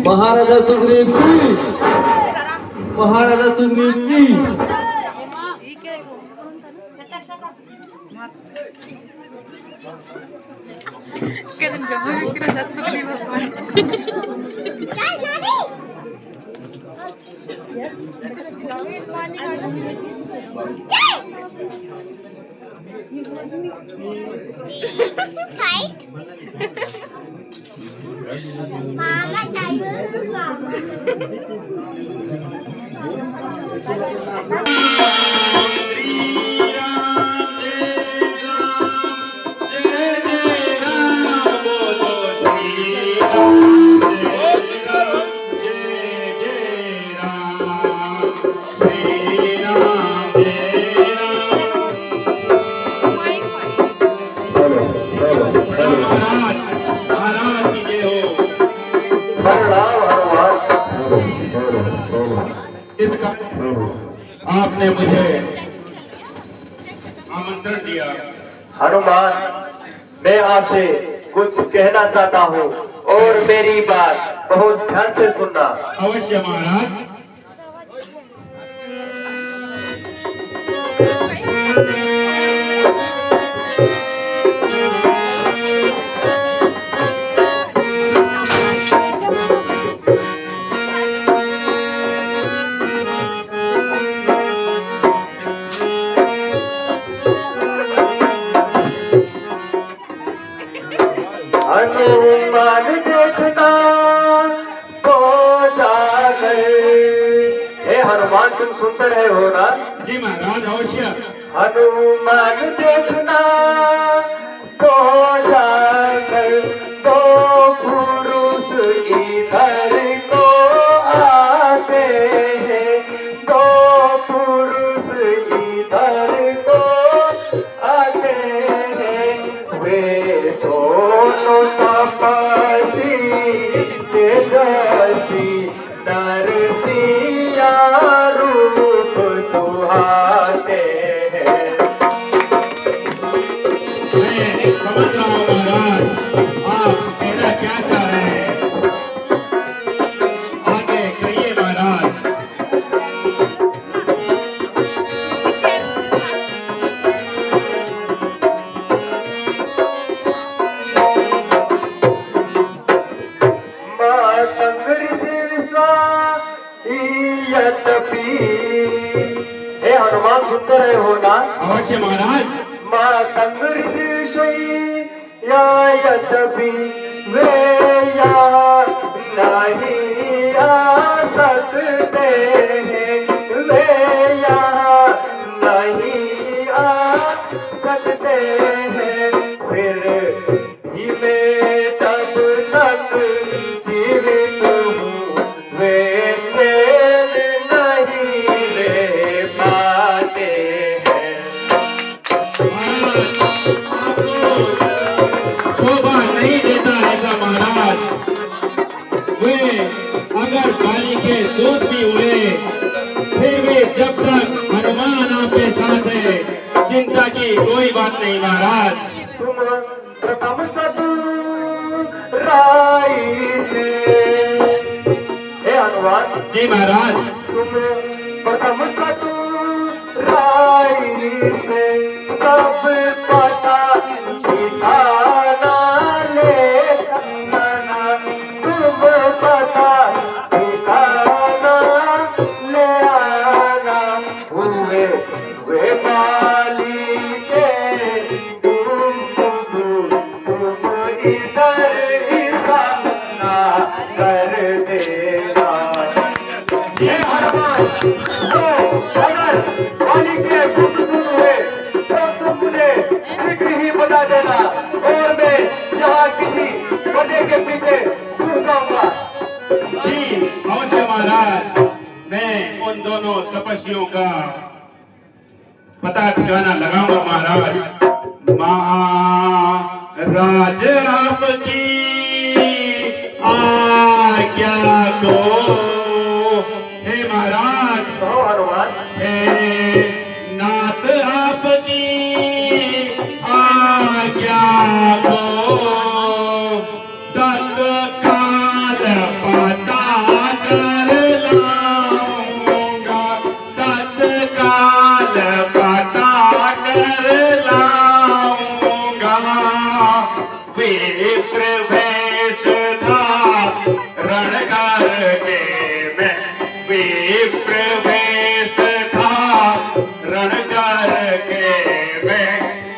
महाराजा सुग्रीव की, महाराजा सुग्रीव की। आपने मुझे आमंत्रण दिया। हनुमान, मैं आपसे कुछ कहना चाहता हूँ और मेरी बात बहुत ध्यान से सुनना। अवश्य महाराज। हनुमान देखना तो जाकर। हे हनुमान, तुम सुनते रहे हो ना? जी महाराज, अवश्य। हनुमान देखना तो जाकर, दो पुरुष इधर को आते हैं, दो पुरुष इधर को आते हैं। वे दोनों तपस्वी तेजस्वी नरसिंह रूप सुहाते हैं। मैं समझ रहा हूँ महाराज, आप कहना क्या चाह रहे हैं। आगे कहिए महाराज। हे हनुमान, सुनते रहे हो ना? अवश्य महाराज। मातंग ऋषि यद्यपि वे या नहीं आ सकते हैं, वे या नहीं आ सकते हैं। फिर भी मैं जब तक जीवित हूँ, वे चैन नहीं ले पाते हैं। महाराज, आपको शोभा नहीं देता ऐसा महाराज। वे अगर पानी के दूध भी हुए, फिर भी जब तक हनुमान आपके साथ है, चिंता की कोई बात नहीं महाराज। तुम प्रथम चतुराई से, हे हनुमान जी महाराज। तुम प्रथम चतुराई से सब पता ठिकाना ले आना। तुम पता ठिकाना ले आना। हुए वे माली के तुम इधर ही सामना कर देना। ये हनुमान, तो अगर माली के गुप्त तुम हुए तो तुम मुझे शीघ्र ही बता देना, और मैं यहाँ किसी बने के पीछे छुप जाऊंगा। जी अवश्य महाराज। मैं उन दोनों तपस्वियों का पता ठिकाना लगाऊंगा महाराज। महाराज आपकी आज्ञा को, हे महाराज। कहो हनुमान। हे नाथ आपकी आज्ञा को तत्काल पता रणकार के मैं विप्र वेश था, रणकार के मैं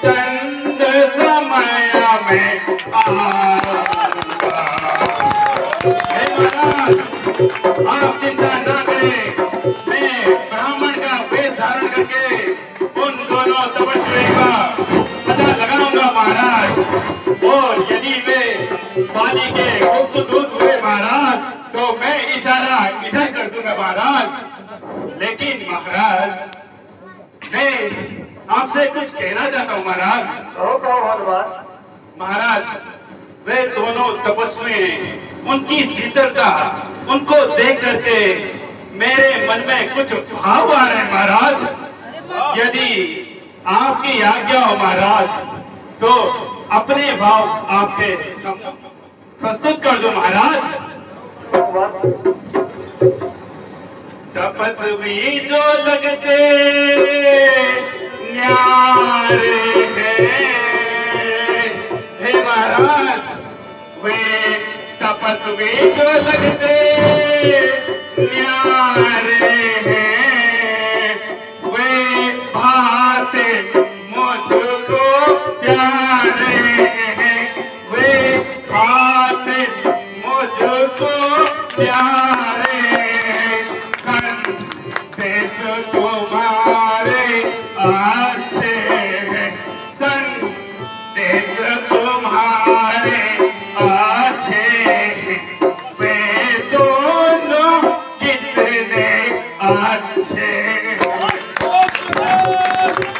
चंद समय में आऊंगा। हे महाराज, आप चिंता ना करें, मैं ब्राह्मण का वेश धारण करके उन दोनों तपस्वी का पता लगाऊंगा महाराज, और यदि वे पानी के गुप्त दूत हुए महाराज तो मैं इशारा इधर कर दूंगा महाराज। लेकिन महाराज, मैं आपसे कुछ कहना चाहता हूँ महाराज। कहो हनुमान। महाराज, वे दोनों तपस्वी हैं, उनकी शीतलता, उनको देख करके मेरे मन में कुछ भाव आ रहे हैं महाराज। यदि आपकी आज्ञा हो महाराज तो अपने भाव आपके प्रस्तुत कर दो महाराज। तपस्वी जो लगते न्यारे हैं, हे महाराज, वे तपस्वी जो लगते न्यारे हैं, वे भाते मुझको प्यारे हैं, वे भाते मुझको प्यारे हैं। संदेश तुम्हारे अच्छे हैं, संदेश तुम्हारे अच्छे हैं, वे दोनों कितने अच्छे हैं।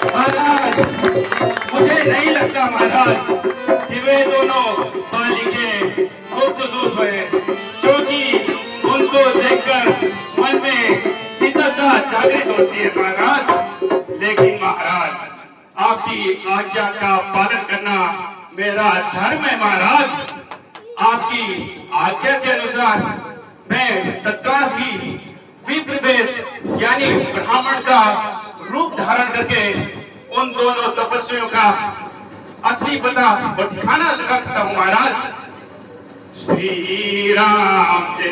महाराज, मुझे नहीं लगता महाराज कि वे दोनों बाली के गुप्त दूत हुए, क्योंकि उनको देखकर मन में शीतलता जागृत होती है महाराज। लेकिन महाराज, आपकी आज्ञा का पालन करना मेरा धर्म है महाराज। आपकी आज्ञा के अनुसार मैं तत्काल ही विप्र वेश यानी ब्राह्मण का रूप धारण करके उन दोनों तपस्वियों का असली पता और ठिकाना रखता हूँ महाराज। श्री राम जय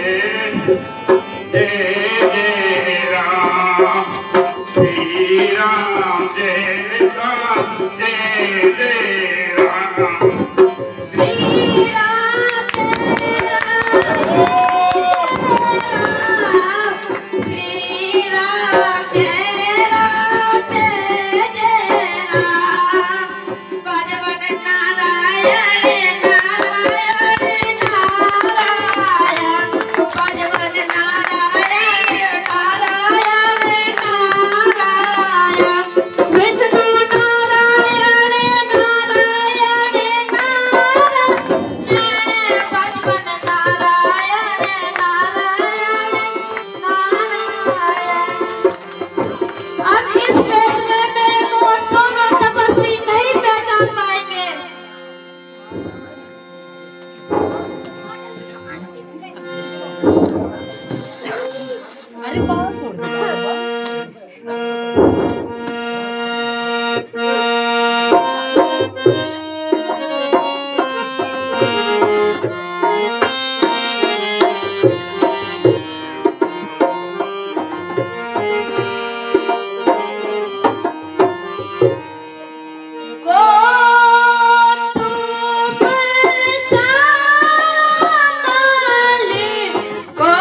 जय जय राम, श्री राम जय राम जय जय राम, श्री राम श्री राम जय राम जय राम, भगवन नारायण नारायण नारायण, भगवन नारायण नारायण नारायण, विष्णु नारायण नारायण नारायण, भगवन नारायण नारायण नारायण। अब इस पेट में मेरे को दोनों तपस्वी नहीं पहचान पाएंगे। अरे बाबा छोड़ दो बाबा। को तुम शामली को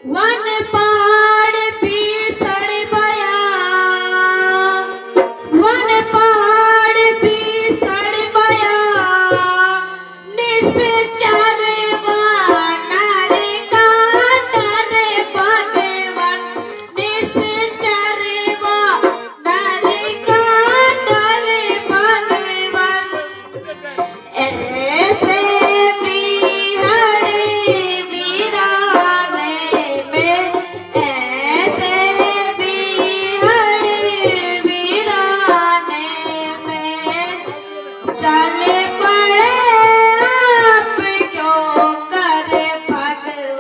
वन पहाड़ भीषण बया, वन पहाड़ भीषण बया, निश्चर वानर का डर भगवन, निश्चर वानर का डर भगवन। ऐसे बिहड़ वीराने में, ऐसे बिहड़ वीराने में, चले पड़े आप क्यों कर भगवन।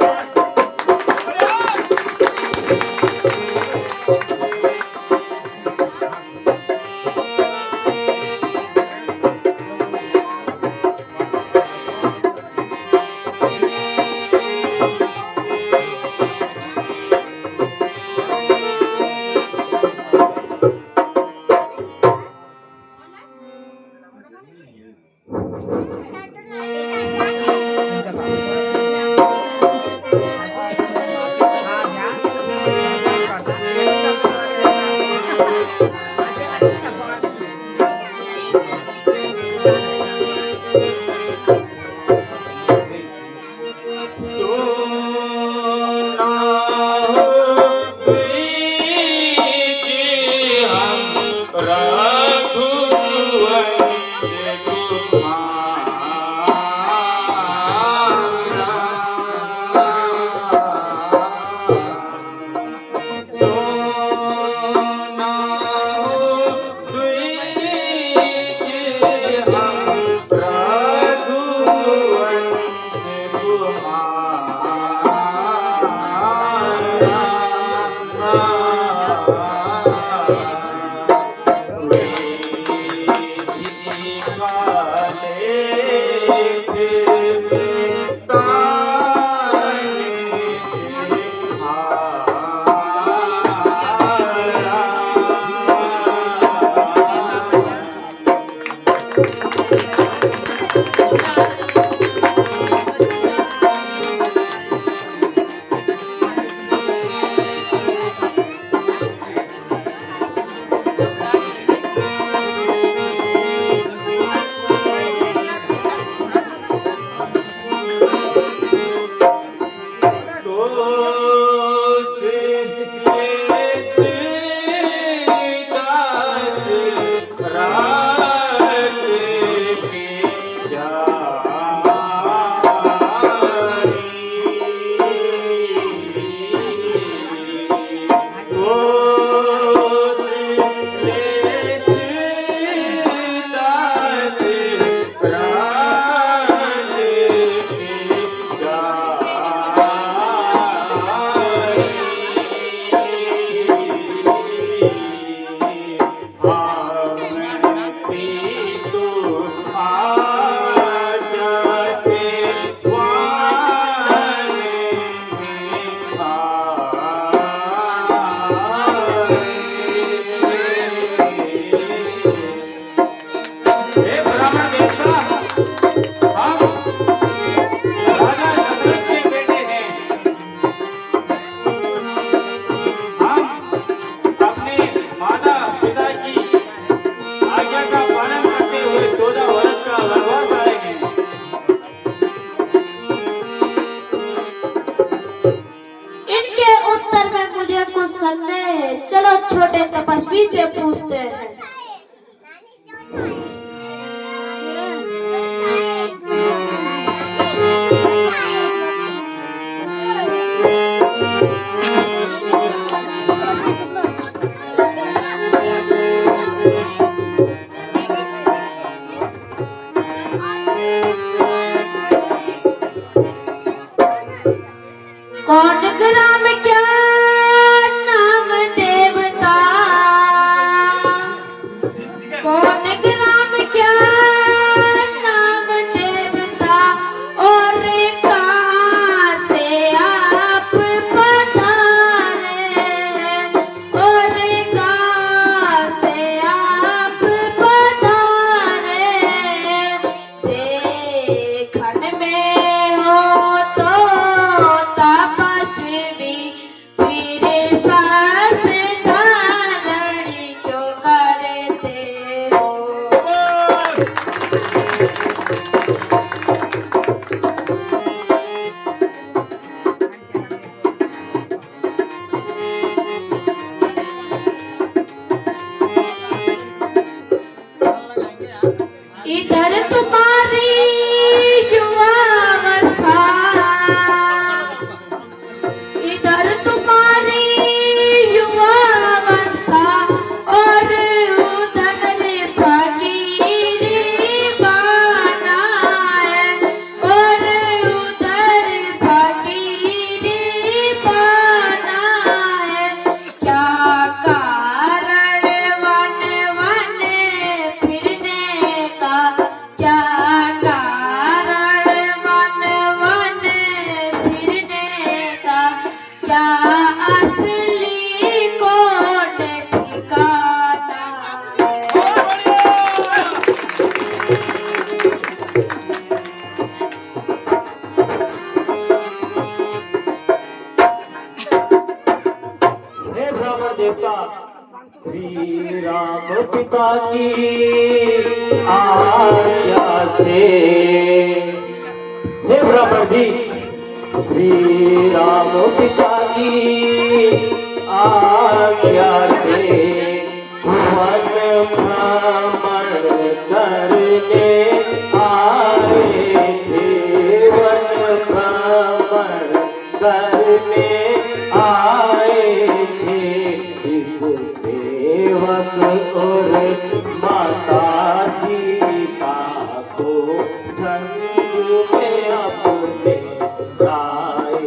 चलो छोटे तपस्वी से पूछते हैं। कौन ग्राम क्या नाम देवता, इधर तुम्हारी युवावस्था, इधर तुम्हारी युवावस्था और उधर फकीरी बना है, और उधर फकीरी बना है। क्या कारण वन वन फिरने का, क्या कारण वन वन फिरने का, क्या असली कौन ठिकाना हे ब्राह्मण देवता, श्री राम पिता की आज्ञा से, हे ब्राह्मण जी, श्री राम पिता की आज्ञा से वन भ्रमण करने आए थे, वन भ्रमण करने आए थे। इस सेवक और माता सीता को संग में अपने लाए।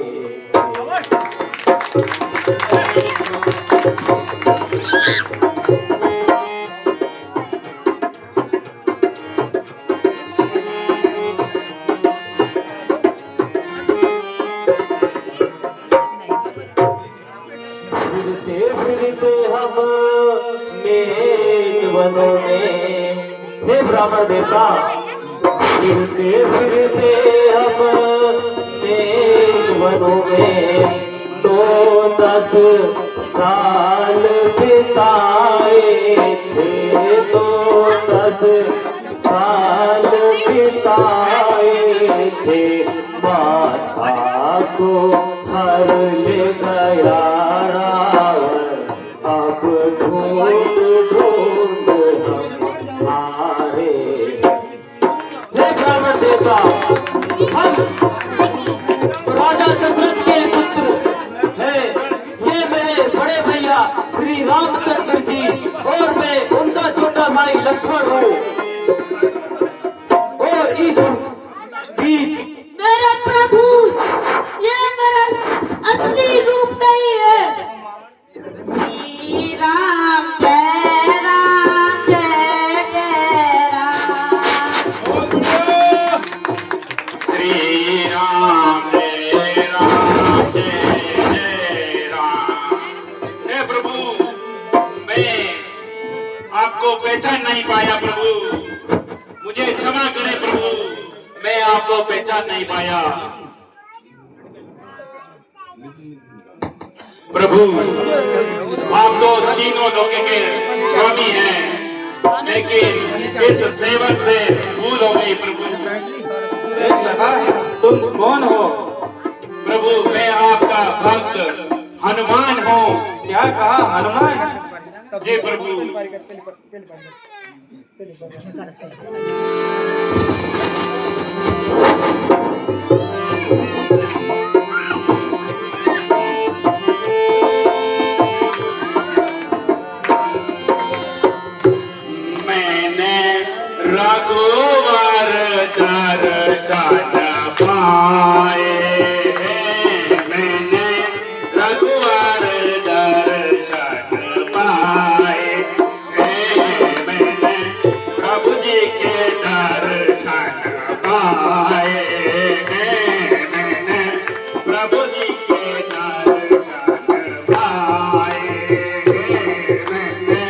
फिरते फिरते हम नेक वनों में, हे ब्राह्मण देवता, फिरते फिरते हम नेक वनों में 2-10 साल बिताए थे, 2-10 साल बिताए थे। माता को हर ले गया रावण, अब ढूंढ ढूंढ हम हारे। हे ब्राह्मण देवता, हम राजा दशरथ के पुत्र हैं, ये मेरे बड़े भैया श्री रामचंद्र जी और मैं उनका छोटा भाई लक्ष्मण हूँ। और इस बीच मेरे प्रभु, ये मेरा असली रूप नहीं है। श्री राम जय राम जय जय राम। श्री राम जय राम जय जय राम। हे प्रभु, मैं आपको पहचान नहीं पाया प्रभु, मुझे क्षमा करें प्रभु, मैं आपको पहचान नहीं पाया। प्रभु, आप तो तीनों लोगों के स्वामी हैं, लेकिन इस सेवक से भूल हो गई प्रभु। तुम कौन हो? प्रभु, मैं आपका भक्त हनुमान हूँ। क्या कहा हनुमान? जी प्रभु। मैंने रघुवर दर्शन पाए, मैंने रघुवर दर्शन पाए, मैंने प्रभु जी के दर्शन पाए, मैंने प्रभु जी के दर्शन पाए, मैंने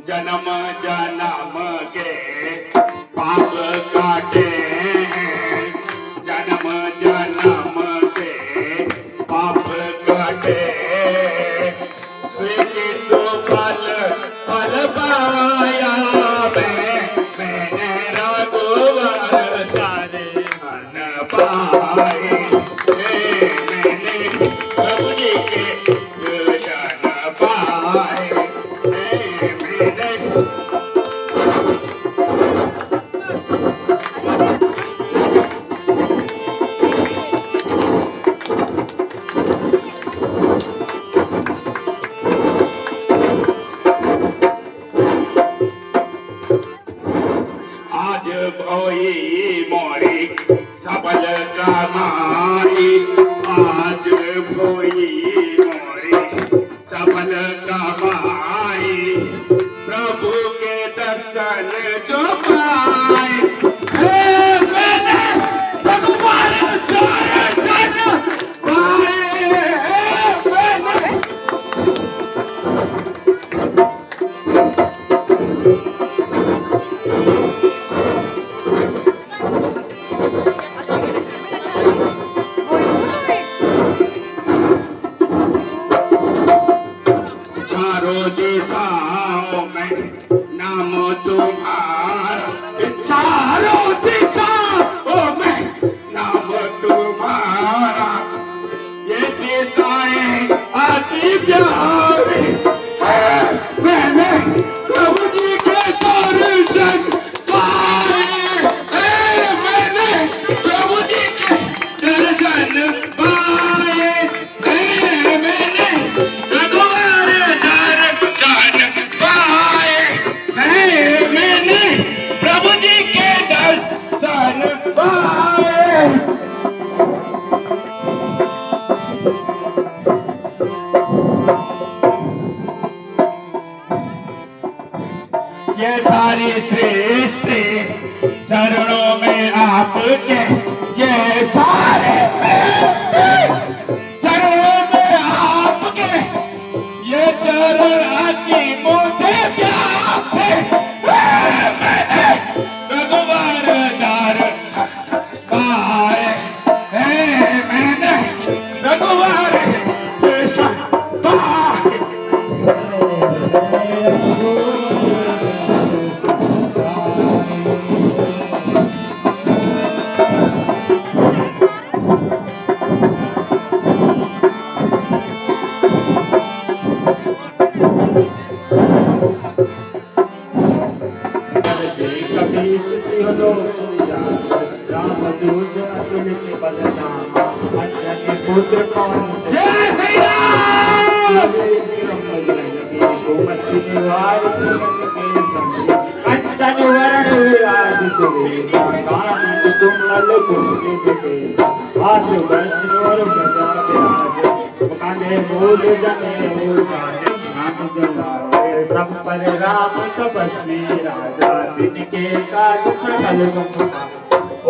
जन्म जन्म के पाप काटे हैं, जन्म जन्म के पाप काटे, स्वीकृत सुफल फल पाया, मैंने रघुवर दर्शन पाए, आज भोई मोरी सफल कमाई प्रभु के दर्शन जो पाए मैंने भगवान दर्शन पाए मैंने चारों दिशाओं में नाम तुम्हारा चारों दिशाओं में नाम तुम्हारा ये दिशाएं अति प्यारी है मैंने प्रभु जी के दर्शन पाए मैंने प्रभु जी के दर्शन पाए मैंने भगवान दर्शन पाए मैंने प्रभु जी के दर्शन पाए ये सारी सृष्टि चरणों में आपके ये सारे सृष्टि चरणों में आपके ये चरण अति मुझे प्यारे मैंने भगवान दर्शन पाए मैंने भगवान दर्शन पाए पुत्र कौन जय श्री राम कंचन वरण विराज सुवेशा कानन कुंडल कुंडल हाथ वज्र और गदा विराज कांधे मूल जनेऊ साज नाम जलाए सब पर राम तपस्वी राजा दिन के काज सकल गुण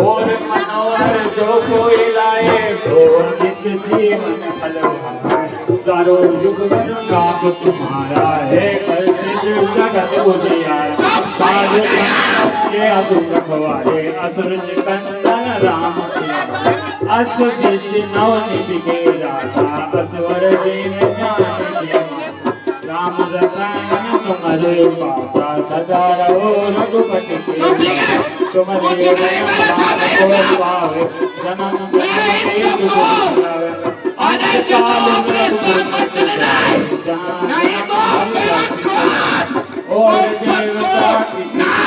और मनोहर जो कोई लाए सो नित जीवन फल पाए चारों युग में राम तुम्हारा है प्रसिद्ध जगत उजियारा साज के असुर रखवारे असुर कंदन राम सिया अष्ट सिद्धि नव निधि के दाता असवर दीन ज्ञान के माता राम रसायन तुम्हारे पासा सदा रहो रघुपति के तुम्हारे को पावे जन्म जन्म नहीं तो मेरा और देवता